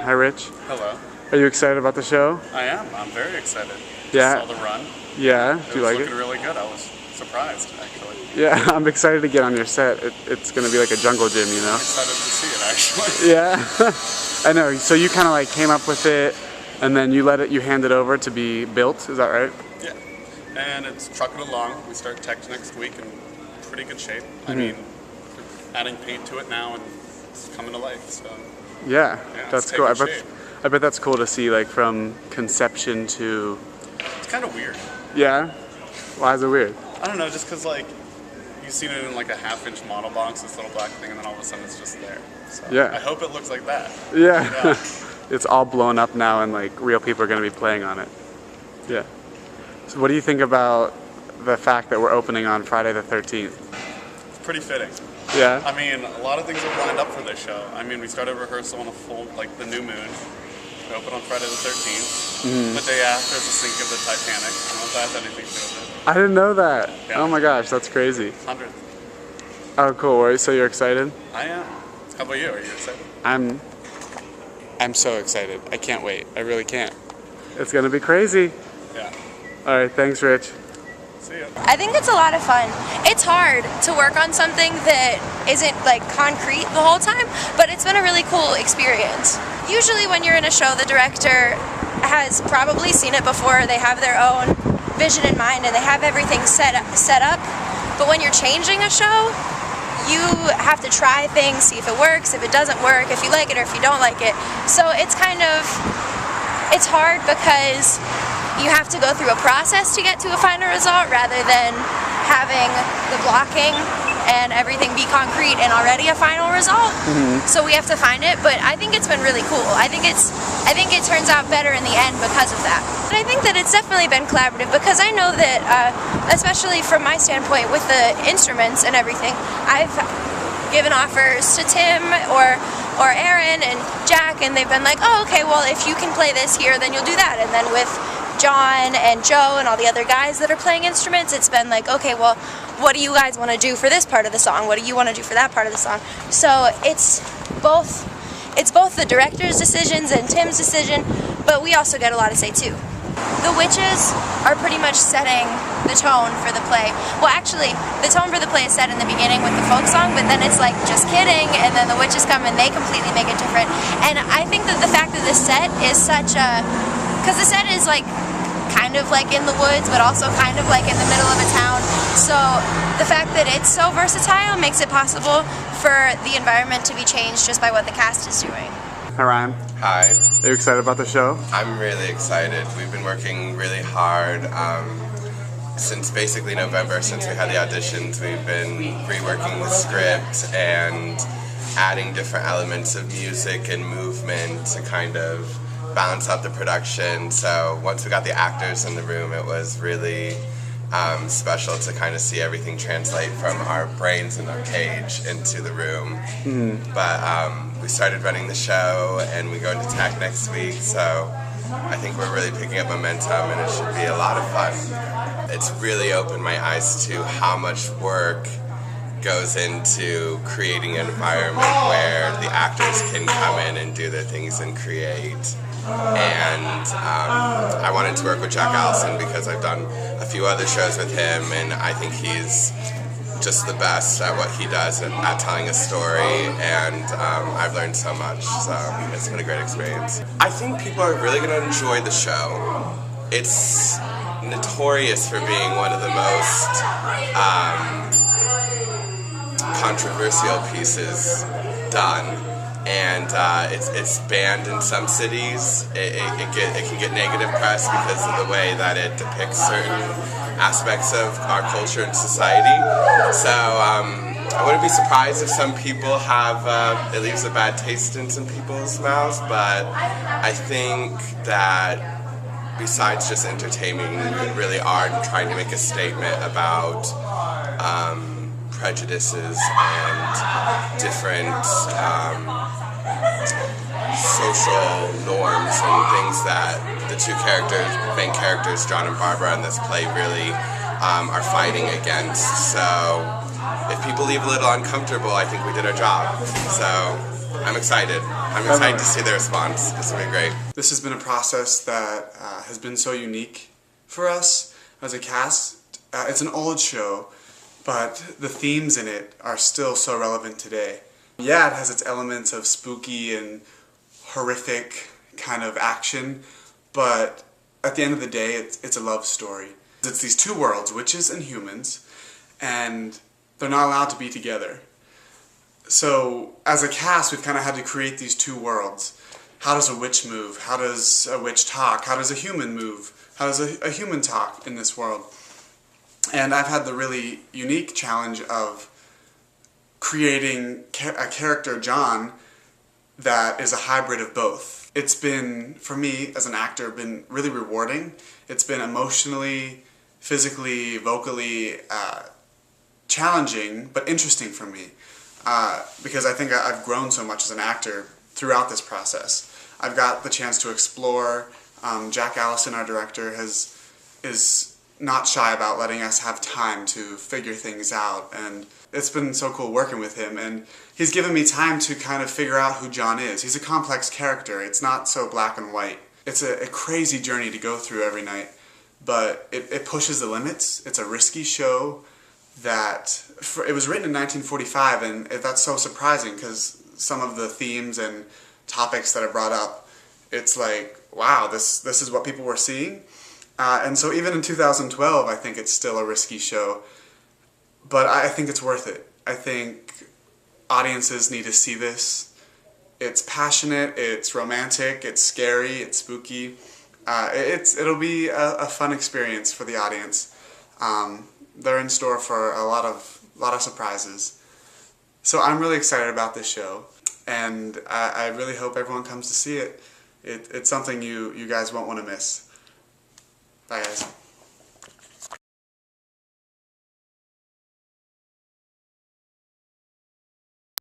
Hi, Rich. Hello. Are you excited about the show? I am. I'm very excited. Yeah. Just saw the run. Yeah. It Do you like was it? looking really good. I was surprised, actually. Yeah, I'm excited to get on your set. It's going to be like a jungle gym, you know? I'm excited to see it, actually. Yeah. I know. So you kind of like came up with it, and then you hand it over to be built. Is that right? Yeah. And it's trucking along. We start tech next week in pretty good shape. I mean, adding paint to it now, and it's coming to life. So. Yeah, Yeah, that's cool. I bet that's cool to see, like from conception to. It's kind of weird. Yeah. Why is it weird? I don't know. Just because like you've seen it in like a half-inch model box, this little black thing, and then all of a sudden it's just there. So yeah. I hope it looks like that. Yeah. It's all blown up now, and like real people are going to be playing on it. Yeah. So what do you think about the fact that we're opening on Friday the 13th? It's pretty fitting. Yeah. I mean, a lot of things have lined up for this show. I mean, we started rehearsal on a full, like the new moon. We open on Friday the 13th. The day after is the sink of the Titanic. I don't know if that has anything to do with it. I didn't know that. Yeah. Oh my gosh, that's crazy. 100th. Oh, cool. So you're excited? I am. How about you? Are you excited? I'm so excited. I can't wait. I really can't. It's gonna be crazy. Yeah. All right. Thanks, Rich. See ya. I think it's a lot of fun. It's hard to work on something that isn't like concrete the whole time, but it's been a really cool experience. Usually when you're in a show, the director has probably seen it before. They have their own vision in mind and they have everything set up. But when you're changing a show, you have to try things, see if it works, if it doesn't work, if you like it or if you don't like it. So it's hard because you have to go through a process to get to a final result rather than having the blocking and everything be concrete and already a final result. So we have to find it, but I think it's been really cool. I think it turns out better in the end because of that. But I think that it's definitely been collaborative because I know that, especially from my standpoint with the instruments and everything, I've given offers to Tim or Aaron and Jack, and they've been like, oh, okay, well, if you can play this here, then you'll do that. And then with John and Joe and all the other guys that are playing instruments, it's been like, okay, well, what do you guys want to do for this part of the song? What do you want to do for that part of the song? So it's both the director's decisions and Tim's decision, but we also get a lot to say too. The witches are pretty much setting the tone for the play. Well, actually, the tone for the play is set in the beginning with the folk song, but then it's like, just kidding, and then the witches come and they completely make it different. And I think that the fact that this set is such a... because the set is like kind of like in the woods, but also kind of like in the middle of a town. So the fact that it's so versatile makes it possible for the environment to be changed just by what the cast is doing. Hi, Ryan. Hi. Are you excited about the show? I'm really excited. We've been working really hard since basically November, since we had the auditions. We've been reworking the script and adding different elements of music and movement to kind of balance out the production. So once we got the actors in the room, it was really special to kind of see everything translate from our brains in our cage into the room. But we started running the show and we go into tech next week, so I think we're really picking up momentum and it should be a lot of fun. It's really opened my eyes to how much work goes into creating an environment where the actors can come in and do their things and create. And I wanted to work with Jack Allison because I've done a few other shows with him, and I think he's just the best at what he does at telling a story, and I've learned so much, so it's been a great experience. I think people are really going to enjoy the show. It's notorious for being one of the most controversial pieces done, and it's banned in some cities. It can get negative press because of the way that it depicts certain aspects of our culture and society. So I wouldn't be surprised if some people have, it leaves a bad taste in some people's mouths, but I think that besides just entertaining, we really are trying to make a statement about prejudices and different social norms and things that the two main characters, John and Barbara, in this play really are fighting against. So if people leave a little uncomfortable, I think we did our job. So I'm excited. I'm excited to see the response. This will be great. This has been a process that has been so unique for us as a cast. It's an old show, but the themes in it are still so relevant today. Yeah, it has its elements of spooky and horrific kind of action, but at the end of the day, it's a love story. It's these two worlds, witches and humans, and they're not allowed to be together. So as a cast, we've kind of had to create these two worlds. How does a witch move? How does a witch talk? How does a human move? How does a human talk in this world? And I've had the really unique challenge of creating a character, John, that is a hybrid of both. It's been, for me as an actor, been really rewarding. It's been emotionally, physically, vocally challenging, but interesting for me. Because I think I've grown so much as an actor throughout this process. I've got the chance to explore. Jack Allison, our director, is not shy about letting us have time to figure things out, and it's been so cool working with him, and he's given me time to kind of figure out who John is. He's a complex character. It's not so black and white. It's a crazy journey to go through every night, but it pushes the limits. It's a risky show that, it was written in 1945, and that's so surprising because some of the themes and topics that are brought up, it's like, wow, this is what people were seeing. And so even in 2012, I think it's still a risky show, but I think it's worth it. I think audiences need to see this. It's passionate, it's romantic, it's scary, it's spooky. It'll be a fun experience for the audience. They're in store for a lot of surprises. So I'm really excited about this show, and I really hope everyone comes to see it. It's something you guys won't want to miss. Bye guys.